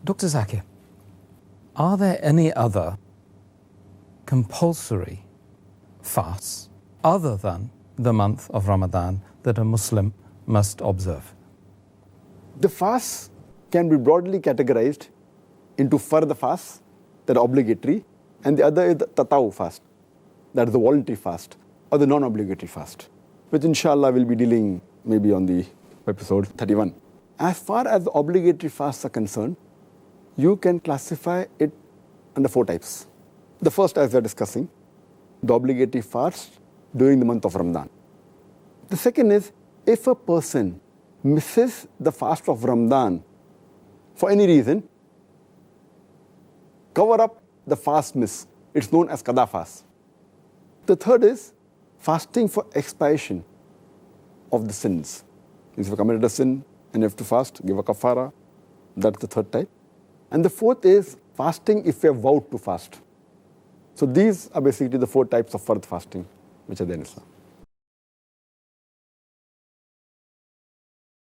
Dr. Zakir, are there any other compulsory fasts other than the month of Ramadan that a Muslim must observe? The fasts can be broadly categorized into fard fasts, that are obligatory, and the other is the tatawu fast, that is the voluntary fast, or the non-obligatory fast, which inshallah we'll be dealing maybe on the episode 31. As far as the obligatory fasts are concerned, you can classify it under 4 types. The first, as we are discussing, the obligatory fast during the month of Ramadan. The second is, if a person misses the fast of Ramadan for any reason, cover up the fast miss. It's known as qada fast. The third is fasting for expiation of the sins. If you committed a sin and you have to fast, give a kafara. That's the third type. And the fourth is fasting if you have vowed to fast. So these are basically the 4 types of fard fasting which are there in Islam.